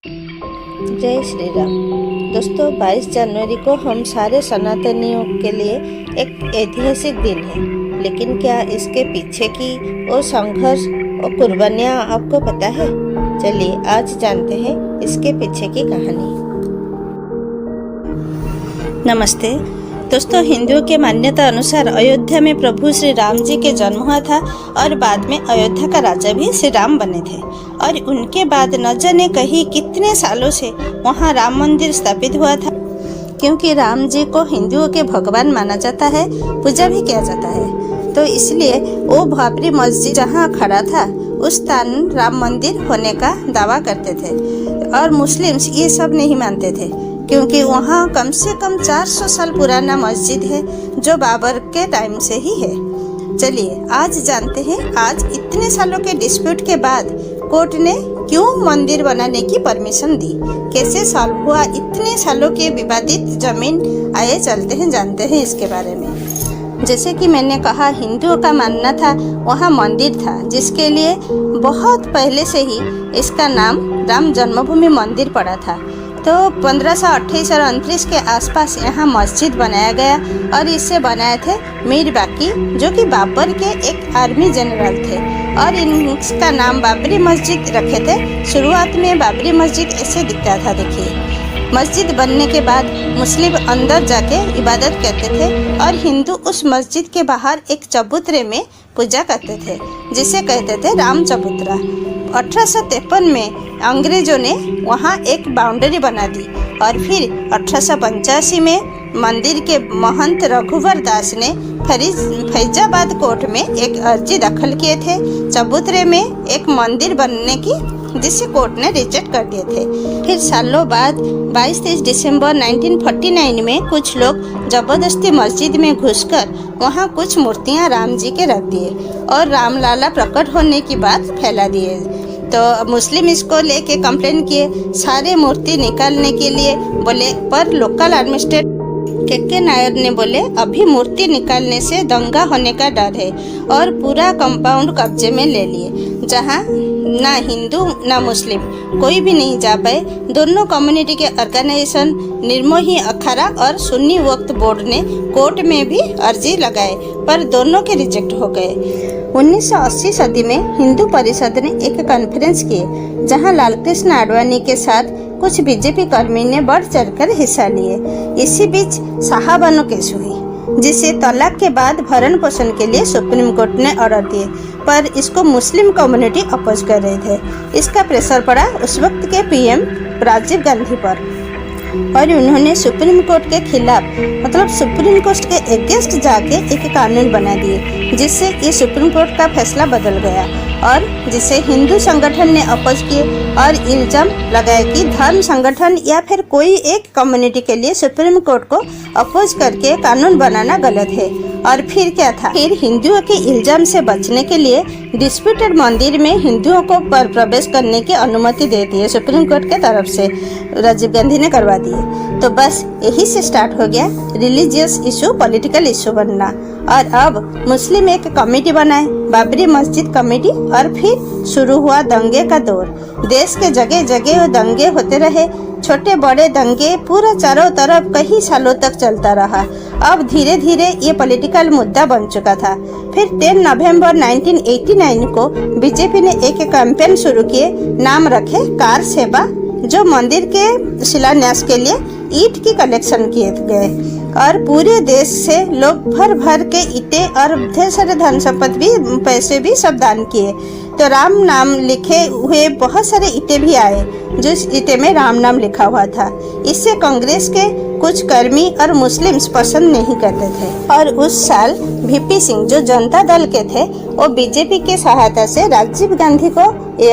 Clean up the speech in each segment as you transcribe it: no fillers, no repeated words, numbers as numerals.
जय श्री राम। दोस्तों, 22 जनवरी को हम सारे सनातनियों के लिए एक ऐतिहासिक दिन है, लेकिन क्या इसके पीछे की वो संघर्ष और कुर्बानियाँ आपको पता है? चलिए आज जानते हैं इसके पीछे की कहानी। नमस्ते दोस्तों, हिंदुओं के मान्यता अनुसार अयोध्या में प्रभु श्री राम जी के जन्म हुआ था और बाद में अयोध्या का राजा भी श्री राम बने थे। और उनके बाद न जाने कहीं कितने सालों से वहाँ राम मंदिर स्थापित हुआ था, क्योंकि राम जी को हिंदुओं के भगवान माना जाता है, पूजा भी किया जाता है। तो इसलिए वो बाबरी मस्जिद जहाँ खड़ा था उस स्थान राम मंदिर होने का दावा करते थे। और मुस्लिम्स ये सब नहीं मानते थे, क्योंकि वहाँ कम से कम 400 साल पुराना मस्जिद है जो बाबर के टाइम से ही है। चलिए आज जानते हैं, आज इतने सालों के डिस्प्यूट के बाद कोर्ट ने क्यों मंदिर बनाने की परमिशन दी, कैसे सॉल्व हुआ इतने सालों के विवादित जमीन। आइए चलते हैं, जानते हैं इसके बारे में। जैसे कि मैंने कहा, हिंदुओं का मानना था वहाँ मंदिर था, जिसके लिए बहुत पहले से ही इसका नाम राम जन्मभूमि मंदिर पड़ा था। तो 1528 और 29 के आसपास यहाँ मस्जिद बनाया गया और इसे बनाए थे मीर बाकी, जो कि बाबर के एक आर्मी जनरल थे, और इनका नाम बाबरी मस्जिद रखे थे। शुरुआत में बाबरी मस्जिद ऐसे दिखता था। देखिए, मस्जिद बनने के बाद मुस्लिम अंदर जाके इबादत करते थे और हिंदू उस मस्जिद के बाहर एक चबूतरे में पूजा करते थे, जिसे कहते थे राम चबूतरा। 1853 में अंग्रेजों ने वहाँ एक बाउंड्री बना दी और फिर 1885 में मंदिर के महंत रघुवर दास ने फैजाबाद कोर्ट में एक अर्जी दाखिल किए थे चबूतरे में एक मंदिर बनने की, जिसे कोर्ट ने रिजेक्ट कर दिए थे। फिर सालों बाद 22-23 दिसंबर 1949 में कुछ लोग जबरदस्ती मस्जिद में घुसकर वहाँ कुछ मूर्तियाँ राम जी के रख दिए और रामलाला प्रकट होने की बात फैला दिए। तो मुस्लिम इसको लेके कंप्लेन किए, सारे मूर्ति निकालने के लिए बोले, पर लोकल एडमिनिस्ट्रेटर के नायर ने बोले अभी मूर्ति निकालने से दंगा होने का डर है, और पूरा कंपाउंड कब्जे में ले लिए, जहां ना हिंदू ना मुस्लिम कोई भी नहीं जा पाए। दोनों कम्युनिटी के ऑर्गेनाइजेशन निर्मोही अखाड़ा और सुन्नी वक्फ बोर्ड ने कोर्ट में भी अर्जी लगाए, पर दोनों के रिजेक्ट हो गए। 1980 सदी में हिंदू परिषद ने एक कॉन्फ्रेंस किए, जहां लालकृष्ण आडवाणी के साथ कुछ बीजेपी कर्मी ने बढ़ चढ़कर हिस्सा लिए। इसी बीच शाहबानो केस हुई, जिसे तलाक के बाद भरण पोषण के लिए सुप्रीम कोर्ट ने ऑर्डर दिए, पर इसको मुस्लिम कम्युनिटी अपोज कर रहे थे। इसका प्रेशर पड़ा उस वक्त के पीएम राजीव गांधी पर, और उन्होंने सुप्रीम कोर्ट के खिलाफ, मतलब सुप्रीम कोर्ट के अगेंस्ट जाके एक कानून बना दिए, जिससे ये सुप्रीम कोर्ट का फैसला बदल गया, और जिसे हिंदू संगठन ने अपोज किए और इल्जाम लगाया कि धर्म संगठन या फिर कोई एक कम्युनिटी के लिए सुप्रीम कोर्ट को अपोज करके कानून बनाना गलत है। और फिर क्या था, फिर हिंदुओं के इल्जाम से बचने के लिए डिस्प्यूटेड मंदिर में हिंदुओं को प्रवेश करने की अनुमति दे दी है सुप्रीम कोर्ट के तरफ से, राजीव गांधी ने करवा दिए। तो बस यही से स्टार्ट हो गया रिलीजियस इशू पॉलिटिकल इशू बनना। और अब मुस्लिम एक कमेटी बनाए, बाबरी मस्जिद कमेटी, और फिर शुरू हुआ दंगे का दौर। देश के जगह जगह दंगे होते रहे, छोटे बड़े दंगे पूरा चारों तरफ कई सालों तक चलता रहा। अब धीरे धीरे ये पॉलिटिकल मुद्दा बन चुका था। फिर 10 नवंबर 1989 को बीजेपी ने एक कैंपेन शुरू किए, नाम रखे कार सेवा, जो मंदिर के शिलान्यास के लिए ईंट की कलेक्शन किए गए, और पूरे देश से लोग भर भर के ईंटें और ढेर सारे धन संपत्ति भी, पैसे भी सब दान किए। तो राम नाम लिखे हुए बहुत सारे ईंटें भी आए, जिस ईंटे में राम नाम लिखा हुआ था। इससे कांग्रेस के कुछ कर्मी और मुस्लिम्स पसंद नहीं करते थे, और उस साल वीपी सिंह, जो जनता दल के थे, वो बीजेपी के सहायता से राजीव गांधी को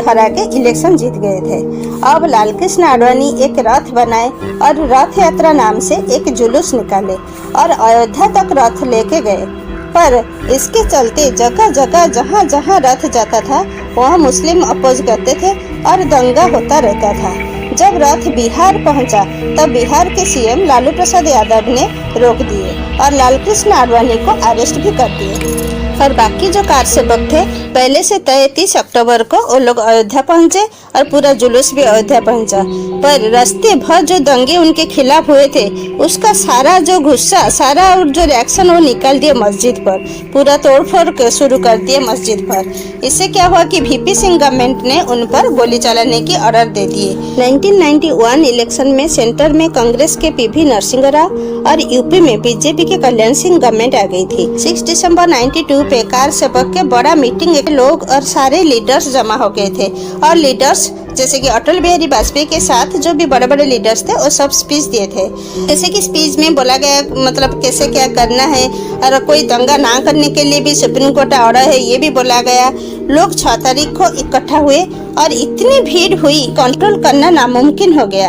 हरा के इलेक्शन जीत गए थे। अब लालकृष्ण आडवाणी एक रथ बनाए और रथ यात्रा नाम से एक जुलूस निकाले और अयोध्या तक रथ लेके गए, पर इसके चलते जगह जगह जहाँ जहाँ रथ जाता था वहाँ मुस्लिम अपोज करते थे और दंगा होता रहता था। जब रथ बिहार पहुंचा तब बिहार के सीएम लालू प्रसाद यादव ने रोक दिए और लालकृष्ण आडवाणी को अरेस्ट भी कर दिए। और बाकी जो कार सेवक थे पहले से तय 30 अक्टूबर को वो लोग अयोध्या पहुंचे और पूरा जुलूस भी अयोध्या पहुंचा। पर रास्ते भर जो दंगे उनके खिलाफ हुए थे उसका सारा जो गुस्सा, सारा जो रिएक्शन वो निकाल दिए मस्जिद पर, पूरा तोड़फोड़ शुरू कर दिए मस्जिद पर। इससे क्या हुआ कि वीपी सिंह गवर्नमेंट ने उन पर गोली चलाने की ऑर्डर दे दिए। 1991 इलेक्शन में सेंटर में कांग्रेस के पीवी नरसिंह राव और यूपी में बीजेपी के कल्याण सिंह गवर्नमेंट आ गई थी। 6 दिसंबर 92 पे कार सेवक के बड़ा मीटिंग के लोग और सारे लीडर्स जमा हो गए थे और लीडर्स जैसे कि अटल बिहारी वाजपेयी के साथ जो भी बड़े बड़े लीडर्स थे वो सब स्पीच दिए थे। जैसे कि स्पीच में बोला गया मतलब कैसे क्या करना है और कोई दंगा ना करने के लिए भी सुप्रीम कोर्ट का ऑर्डर है ये भी बोला गया। लोग 6 तारीख को इकट्ठा हुए और इतनी भीड़ हुई कंट्रोल करना नामुमकिन हो गया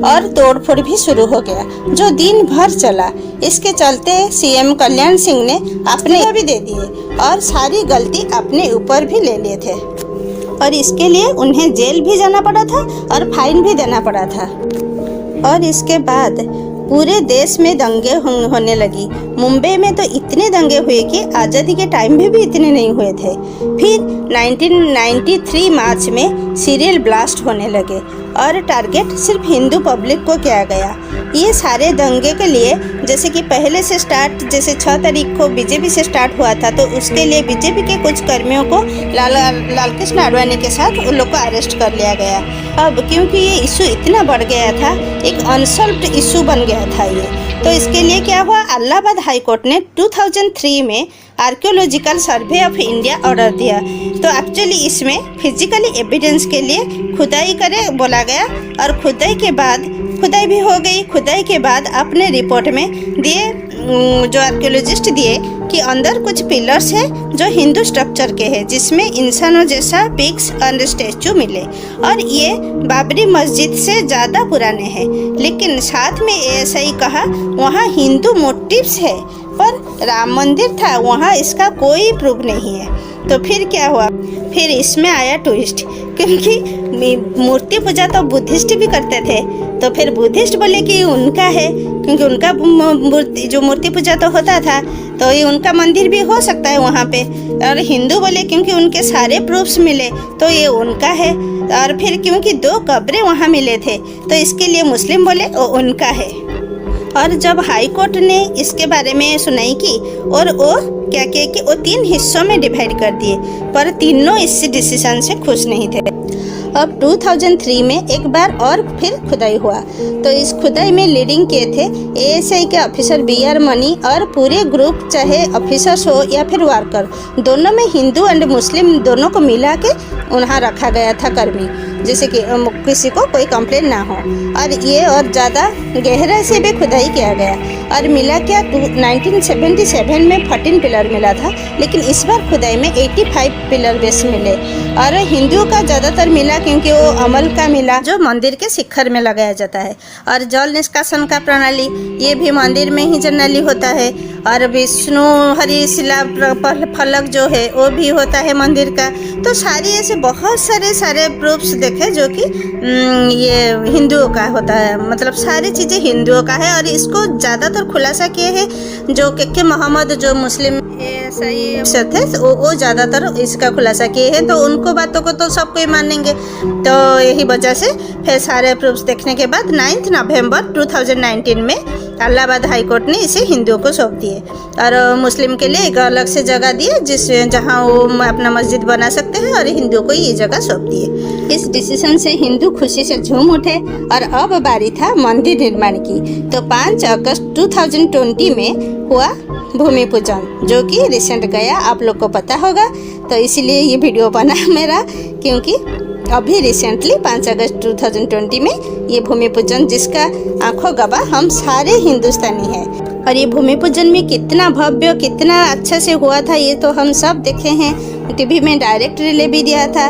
और तोड़फोड़ भी शुरू हो गया जो दिन भर चला। इसके चलते सीएम कल्याण सिंह ने अपने भी दे दिए और सारी गलती अपने ऊपर भी ले लिए थे और इसके लिए उन्हें जेल भी जाना पड़ा था और फाइन भी देना पड़ा था। और इसके बाद पूरे देश में दंगे होने लगी। मुंबई में तो इतने दंगे हुए कि आज़ादी के टाइम में भी इतने नहीं हुए थे। फिर 1993 मार्च में सीरियल ब्लास्ट होने लगे और टारगेट सिर्फ हिंदू पब्लिक को किया गया। ये सारे दंगे के लिए जैसे कि पहले से स्टार्ट जैसे 6 तारीख को बीजेपी से स्टार्ट हुआ था तो उसके लिए बीजेपी के कुछ कर्मियों को लाल कृष्ण आडवाणी के साथ उन लोग को अरेस्ट कर लिया गया। अब क्योंकि ये इशू इतना बढ़ गया था, एक अनसॉल्व्ड इशू बन गया था ये, तो इसके लिए क्या हुआ, इलाहाबाद हाई कोर्ट ने 2003 में archaeological survey of India order दिया। तो एक्चुअली इसमें फिजिकली एविडेंस के लिए खुदाई करे बोला गया और खुदाई भी हो गई। खुदाई के बाद अपने रिपोर्ट में दिए जो आर्कियोलॉजिस्ट दिए कि अंदर कुछ पिलर्स है जो हिंदू स्ट्रक्चर के हैं जिसमें इंसानों जैसा पिग्स और स्टैचू मिले और ये बाबरी मस्जिद से ज़्यादा पुराने हैं। लेकिन साथ में ऐसा ही कहा वहाँ हिंदू मोटिव्स है पर राम मंदिर था वहाँ इसका कोई प्रूफ नहीं है। तो फिर क्या हुआ, फिर इसमें आया ट्विस्ट क्योंकि मूर्ति पूजा तो बुद्धिस्ट भी करते थे। तो फिर बुद्धिस्ट बोले कि उनका है क्योंकि उनका मूर्ति पूजा तो होता था तो ये उनका मंदिर भी हो सकता है वहाँ पे। और हिंदू बोले क्योंकि उनके सारे प्रूफ्स मिले तो ये उनका है। और फिर क्योंकि 2 कब्रें वहाँ मिले थे तो इसके लिए मुस्लिम बोले वो उनका है। और जब हाई कोर्ट ने इसके बारे में सुनाई की और वो क्या किया कि वो 3 हिस्सों में डिवाइड कर दिए पर तीनों इस डिसीजन से खुश नहीं थे। अब 2003 में एक बार और फिर खुदाई हुआ तो इस खुदाई में लीडिंग किए थे एएसआई के ऑफिसर बीआर मनी और पूरे ग्रुप चाहे ऑफिसर्स हो या फिर वर्कर दोनों में हिंदू एंड मुस्लिम दोनों को मिला के उन्हें रखा गया था कर्मी, जैसे कि किसी को कोई कंप्लेन ना हो। और ये और ज़्यादा गहराई से भी खुदाई किया गया और मिला क्या 1977 में 14 पिलर मिला था लेकिन इस बार खुदाई में 85 पिलर बेस मिले और हिंदुओं का ज़्यादातर मिला क्योंकि वो अमल का मिला जो मंदिर के शिखर में लगाया जाता है। और जल निष्कासन का प्रणाली ये भी मंदिर में ही जनरली होता है। और विष्णु हरि शिला फलक जो है वो भी होता है मंदिर का। तो सारी ऐसे बहुत सारे प्रूफ्स देखे जो कि ये हिंदुओं का होता है, मतलब सारी चीज़ें हिंदुओं का है। और इसको ज़्यादातर खुलासा किए हैं जो के मोहम्मद जो मुस्लिम सही थे वो ज़्यादातर इसका खुलासा किए हैं। तो उनको बातों को तो सब कोई मानेंगे। तो यही वजह से फिर सारे प्रूफ्स देखने के बाद 9 नवंबर 2019 में इलाहाबाद हाई कोर्ट ने इसे हिंदुओं को सौंप दिए और मुस्लिम के लिए एक अलग से जगह दिए जहां वो अपना मस्जिद बना सकते हैं और हिंदुओं को ये जगह सौंप दिए। इस डिसीजन से हिंदू खुशी से झूम उठे और अब बारी था मंदिर निर्माण की। तो 5 अगस्त 2020 में हुआ भूमि पूजन जो कि रिसेंट गया, आप लोग को पता होगा। तो इसीलिए ये वीडियो बना मेरा क्योंकि अभी रिसेंटली 5 अगस्त 2020 में ये भूमि पूजन जिसका आंखों गवाह हम सारे हिंदुस्तानी हैं। और ये भूमि पूजन में कितना भव्य कितना अच्छा से हुआ था ये तो हम सब देखे हैं, टीवी में डायरेक्ट रिले भी दिया था।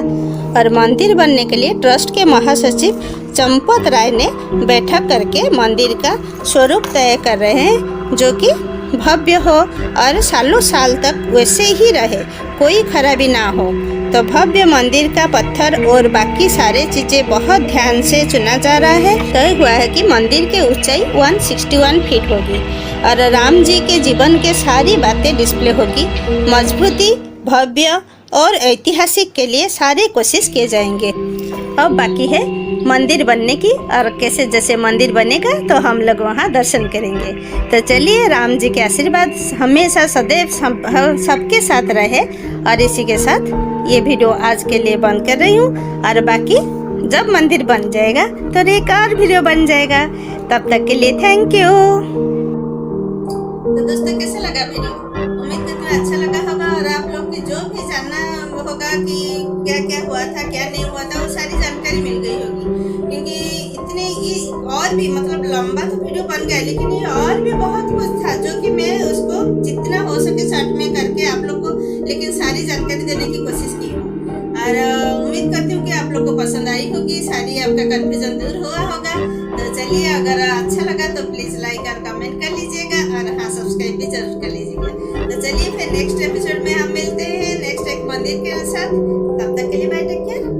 और मंदिर बनने के लिए ट्रस्ट के महासचिव चंपत राय ने बैठक करके मंदिर का स्वरूप तय कर रहे हैं जो कि भव्य हो और सालों साल तक वैसे ही रहे, कोई खराबी ना हो। तो भव्य मंदिर का पत्थर और बाकी सारे चीज़ें बहुत ध्यान से चुना जा रहा है। तय हुआ है कि मंदिर की ऊंचाई 161 फीट होगी और राम जी के जीवन के सारी बातें डिस्प्ले होगी। मजबूती, भव्य और ऐतिहासिक के लिए सारी कोशिश किए जाएंगे। अब बाकी है मंदिर बनने की, और कैसे जैसे मंदिर बनेगा तो हम लोग वहाँ दर्शन करेंगे। तो चलिए, राम जी के आशीर्वाद हमेशा सदैव सबके साथ रहे। और इसी के साथ ये वीडियो आज के लिए बंद कर रही हूँ, और बाकी जब मंदिर बन जाएगा तो एक और वीडियो बन जाएगा। तब तक के लिए थैंक यू। तो दोस्तों, कैसा लगा वीडियो? उम्मीद करती हूँ अच्छा लगा होगा, और आप लोग की जो भी जानना होगा कि क्या क्या हुआ था, क्या नहीं हुआ था, वो सारी जानकारी मिल गई होगी। क्योंकि इतने ये और भी मतलब लंबा तो वीडियो बन गया, लेकिन ये और भी बहुत कुछ था जो कि मैं उसको जितना हो सके शॉर्ट में करके आप लोग को लेकिन सारी जानकारी देने की कोशिश की हूँ। और उम्मीद करती हूँ कि आप लोग को पसंद आई होगी, सारी आपका कन्फ्यूजन दूर हुआ होगा। तो चलिए, अगर अच्छा लगा तो प्लीज़ लाइक और कमेंट कर लीजिएगा, और हाँ, सब्सक्राइब भी जरूर कर लीजिएगा। तो चलिए, फिर नेक्स्ट एपिसोड में हम मिलते हैं नेक्स्ट एक मंदिर के साथ। तब तक के लिए बाय, टेक केयर।